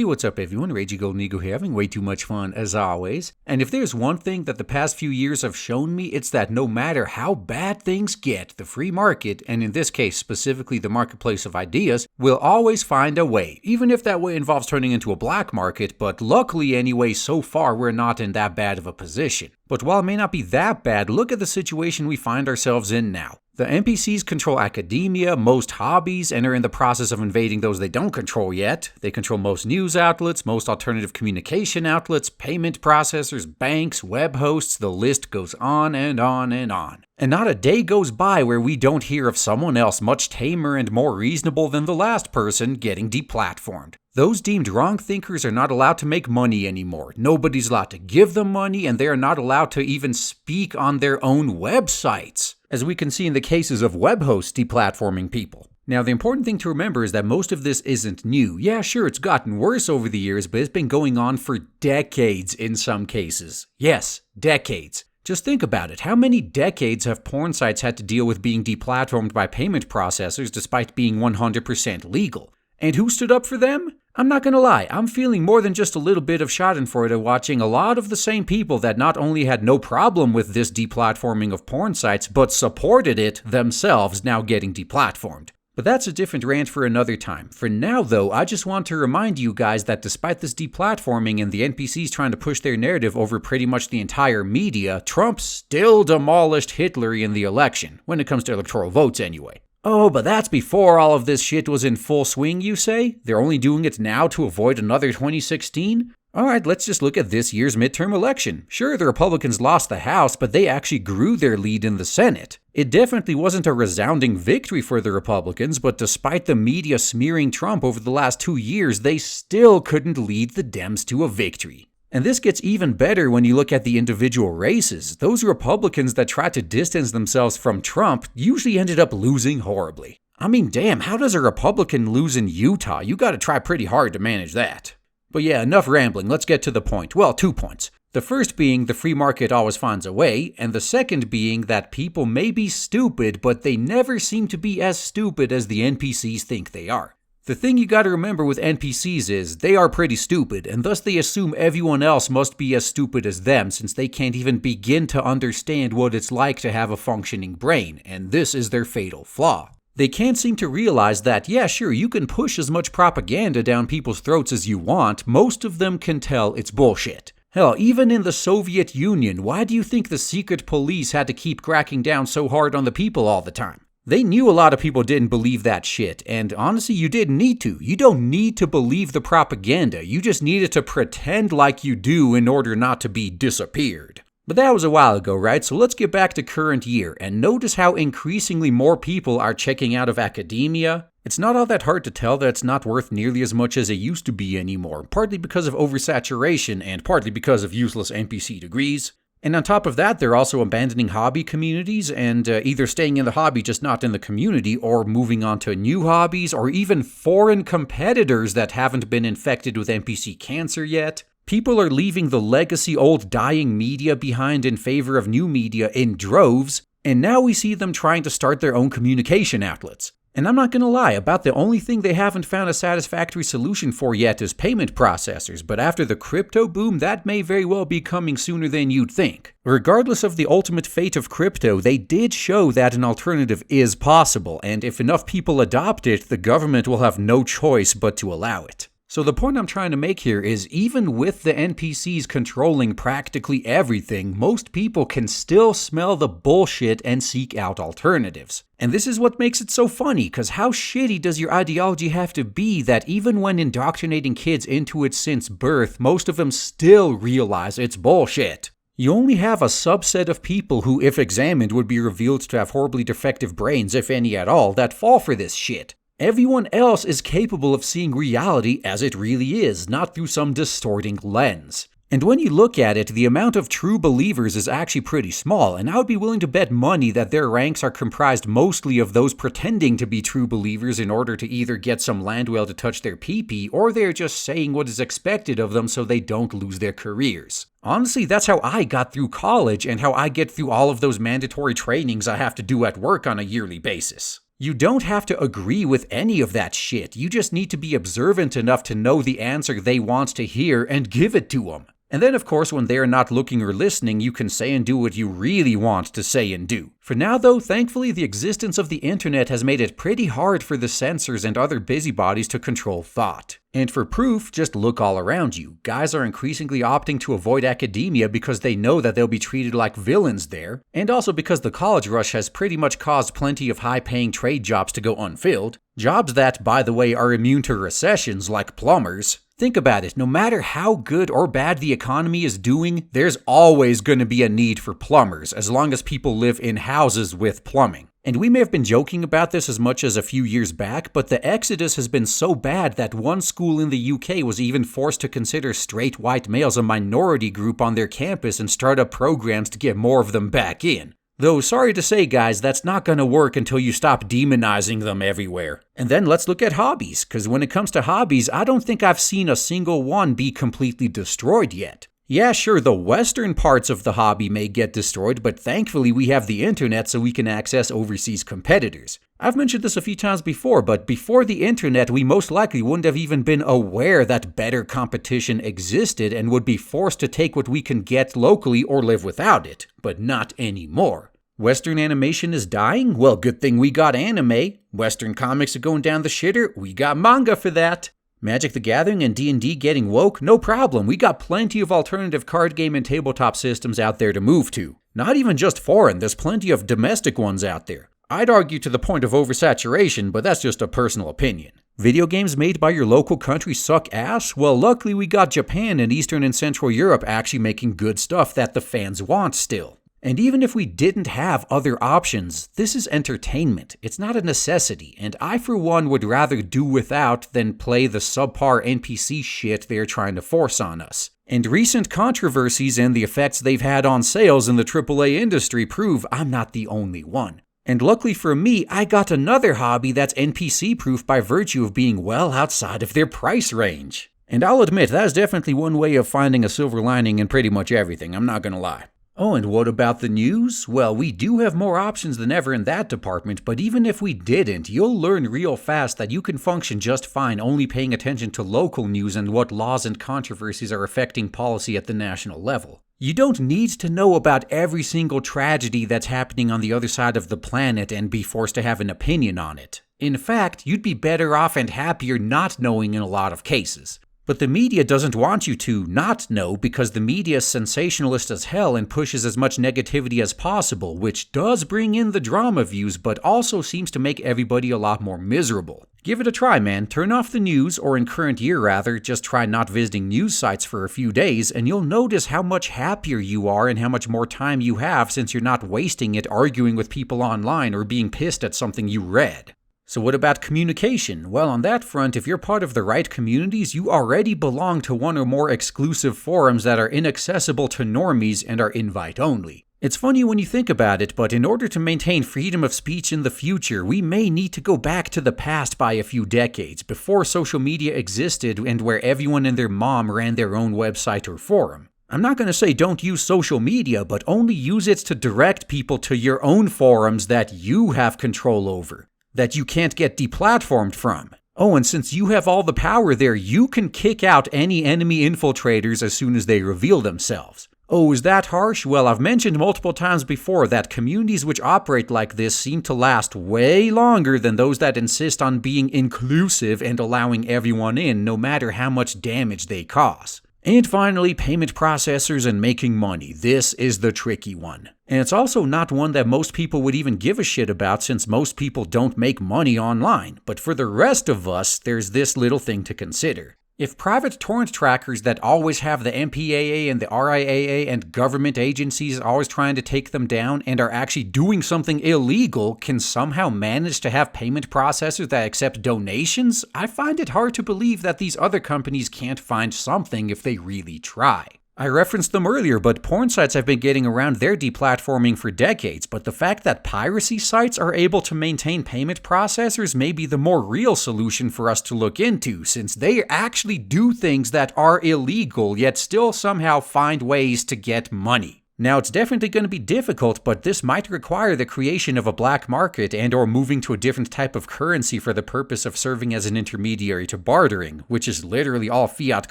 Hey, what's up everyone, Ragey Golden Eagle here, having way too much fun as always. And if there's one thing that the past few years have shown me, it's that no matter how bad things get, the free market, and in this case specifically the marketplace of ideas, will always find a way, even if that way involves turning into a black market, but luckily anyway, so far we're not in that bad of a position. But while it may not be that bad, look at the situation we find ourselves in now. The NPCs control academia, most hobbies, and are in the process of invading those they don't control yet. They control most news outlets, most alternative communication outlets, payment processors, banks, web hosts, the list goes on and on and on. And not a day goes by where we don't hear of someone else much tamer and more reasonable than the last person getting deplatformed. Those deemed wrong thinkers are not allowed to make money anymore. Nobody's allowed to give them money, and they are not allowed to even speak on their own websites, as we can see in the cases of web hosts deplatforming people. Now, the important thing to remember is that most of this isn't new. Yeah, sure, it's gotten worse over the years, but it's been going on for decades in some cases. Yes, decades. Just think about it. How many decades have porn sites had to deal with being deplatformed by payment processors despite being 100% legal? And who stood up for them? I'm not gonna lie, I'm feeling more than just a little bit of schadenfreude watching a lot of the same people that not only had no problem with this deplatforming of porn sites, but supported it themselves now getting deplatformed. But that's a different rant for another time. For now though, I just want to remind you guys that despite this deplatforming and the NPCs trying to push their narrative over pretty much the entire media, Trump still demolished Hitler in the election, when it comes to electoral votes anyway. Oh, but that's before all of this shit was in full swing, you say? They're only doing it now to avoid another 2016? Alright, let's just look at this year's midterm election. Sure, the Republicans lost the House, but they actually grew their lead in the Senate. It definitely wasn't a resounding victory for the Republicans, but despite the media smearing Trump over the last 2 years, they still couldn't lead the Dems to a victory. And this gets even better when you look at the individual races. Those Republicans that tried to distance themselves from Trump usually ended up losing horribly. I mean, damn, how does a Republican lose in Utah? You gotta try pretty hard to manage that. But yeah, enough rambling, let's get to the point. Well, 2 points. The first being the free market always finds a way, and the second being that people may be stupid, but they never seem to be as stupid as the NPCs think they are. The thing you gotta remember with NPCs is, they are pretty stupid, and thus they assume everyone else must be as stupid as them since they can't even begin to understand what it's like to have a functioning brain, and this is their fatal flaw. They can't seem to realize that, yeah sure, you can push as much propaganda down people's throats as you want, most of them can tell it's bullshit. Hell, even in the Soviet Union, why do you think the secret police had to keep cracking down so hard on the people all the time? They knew a lot of people didn't believe that shit, and honestly, you didn't need to. You don't need to believe the propaganda, you just needed to pretend like you do in order not to be disappeared. But that was a while ago, right? So let's get back to current year, and notice how increasingly more people are checking out of academia. It's not all that hard to tell that it's not worth nearly as much as it used to be anymore, partly because of oversaturation, and partly because of useless NPC degrees. And on top of that, they're also abandoning hobby communities and either staying in the hobby, just not in the community, or moving on to new hobbies, or even foreign competitors that haven't been infected with NPC cancer yet. People are leaving the legacy old dying media behind in favor of new media in droves, and now we see them trying to start their own communication outlets. And I'm not gonna lie, about the only thing they haven't found a satisfactory solution for yet is payment processors, but after the crypto boom, that may very well be coming sooner than you'd think. Regardless of the ultimate fate of crypto, they did show that an alternative is possible, and if enough people adopt it, the government will have no choice but to allow it. So the point I'm trying to make here is, even with the NPCs controlling practically everything, most people can still smell the bullshit and seek out alternatives. And this is what makes it so funny, cause how shitty does your ideology have to be that even when indoctrinating kids into it since birth, most of them still realize it's bullshit? You only have a subset of people who, if examined, would be revealed to have horribly defective brains, if any at all, that fall for this shit. Everyone else is capable of seeing reality as it really is, not through some distorting lens. And when you look at it, the amount of true believers is actually pretty small, and I would be willing to bet money that their ranks are comprised mostly of those pretending to be true believers in order to either get some land whale to touch their pee-pee, or they're just saying what is expected of them so they don't lose their careers. Honestly, that's how I got through college, and how I get through all of those mandatory trainings I have to do at work on a yearly basis. You don't have to agree with any of that shit. You just need to be observant enough to know the answer they want to hear and give it to them. And then, of course, when they are not looking or listening, you can say and do what you really want to say and do. For now, though, thankfully, the existence of the internet has made it pretty hard for the censors and other busybodies to control thought. And for proof, just look all around you. Guys are increasingly opting to avoid academia because they know that they'll be treated like villains there, and also because the college rush has pretty much caused plenty of high-paying trade jobs to go unfilled. Jobs that, by the way, are immune to recessions like plumbers. Think about it, no matter how good or bad the economy is doing, there's always going to be a need for plumbers, as long as people live in houses with plumbing. And we may have been joking about this as much as a few years back, but the exodus has been so bad that one school in the UK was even forced to consider straight white males a minority group on their campus and start up programs to get more of them back in. Though, sorry to say guys, that's not gonna work until you stop demonizing them everywhere. And then let's look at hobbies, because when it comes to hobbies, I don't think I've seen a single one be completely destroyed yet. Yeah, sure, the western parts of the hobby may get destroyed, but thankfully we have the internet so we can access overseas competitors. I've mentioned this a few times before, but before the internet, we most likely wouldn't have even been aware that better competition existed and would be forced to take what we can get locally or live without it, but not anymore. Western animation is dying? Well, good thing we got anime. Western comics are going down the shitter? We got manga for that. Magic the Gathering and D&D getting woke? No problem, we got plenty of alternative card game and tabletop systems out there to move to. Not even just foreign, there's plenty of domestic ones out there. I'd argue to the point of oversaturation, but that's just a personal opinion. Video games made by your local country suck ass? Well, luckily we got Japan and Eastern and Central Europe actually making good stuff that the fans want still. And even if we didn't have other options, this is entertainment. It's not a necessity, and I for one would rather do without than play the subpar NPC shit they're trying to force on us. And recent controversies and the effects they've had on sales in the AAA industry prove I'm not the only one. And luckily for me, I got another hobby that's NPC-proof by virtue of being well outside of their price range. And I'll admit, that's definitely one way of finding a silver lining in pretty much everything, I'm not gonna lie. Oh, and what about the news? Well, we do have more options than ever in that department, but even if we didn't, you'll learn real fast that you can function just fine only paying attention to local news and what laws and controversies are affecting policy at the national level. You don't need to know about every single tragedy that's happening on the other side of the planet and be forced to have an opinion on it. In fact, you'd be better off and happier not knowing in a lot of cases. But the media doesn't want you to not know because the media is sensationalist as hell and pushes as much negativity as possible, which does bring in the drama views but also seems to make everybody a lot more miserable. Give it a try, man. Turn off the news, or in current year rather, just try not visiting news sites for a few days and you'll notice how much happier you are and how much more time you have since you're not wasting it arguing with people online or being pissed at something you read. So what about communication? Well, on that front, if you're part of the right communities, you already belong to one or more exclusive forums that are inaccessible to normies and are invite-only. It's funny when you think about it, but in order to maintain freedom of speech in the future, we may need to go back to the past by a few decades, before social media existed and where everyone and their mom ran their own website or forum. I'm not going to say don't use social media, but only use it to direct people to your own forums that you have control over, that you can't get deplatformed from. Oh, and since you have all the power there, you can kick out any enemy infiltrators as soon as they reveal themselves. Oh, is that harsh? Well, I've mentioned multiple times before that communities which operate like this seem to last way longer than those that insist on being inclusive and allowing everyone in, no matter how much damage they cause. And finally, payment processors and making money. This is the tricky one. And it's also not one that most people would even give a shit about since most people don't make money online. But for the rest of us, there's this little thing to consider. If private torrent trackers that always have the MPAA and the RIAA and government agencies always trying to take them down and are actually doing something illegal can somehow manage to have payment processors that accept donations, I find it hard to believe that these other companies can't find something if they really try. I referenced them earlier, but porn sites have been getting around their deplatforming for decades, but the fact that piracy sites are able to maintain payment processors may be the more real solution for us to look into, since they actually do things that are illegal yet still somehow find ways to get money. Now, it's definitely going to be difficult, but this might require the creation of a black market and or moving to a different type of currency for the purpose of serving as an intermediary to bartering, which is literally all fiat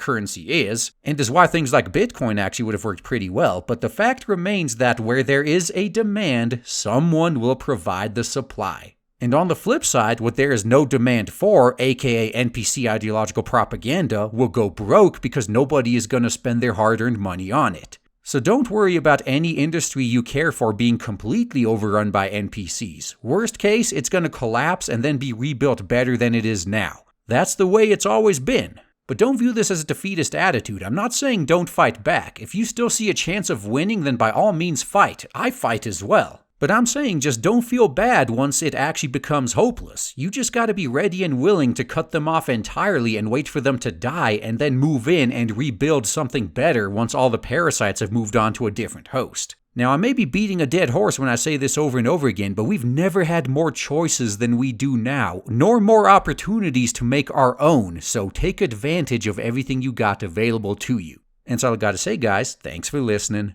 currency is, and is why things like Bitcoin actually would have worked pretty well. But the fact remains that where there is a demand, someone will provide the supply. And on the flip side, what there is no demand for, aka NPC ideological propaganda, will go broke because nobody is going to spend their hard-earned money on it. So don't worry about any industry you care for being completely overrun by NPCs. Worst case, it's going to collapse and then be rebuilt better than it is now. That's the way it's always been. But don't view this as a defeatist attitude. I'm not saying don't fight back. If you still see a chance of winning, then by all means fight. I fight as well. But I'm saying just don't feel bad once it actually becomes hopeless. You just gotta be ready and willing to cut them off entirely and wait for them to die and then move in and rebuild something better once all the parasites have moved on to a different host. Now, I may be beating a dead horse when I say this over and over again, but we've never had more choices than we do now, nor more opportunities to make our own, so take advantage of everything you got available to you. And that's all I gotta say, guys. Thanks for listening.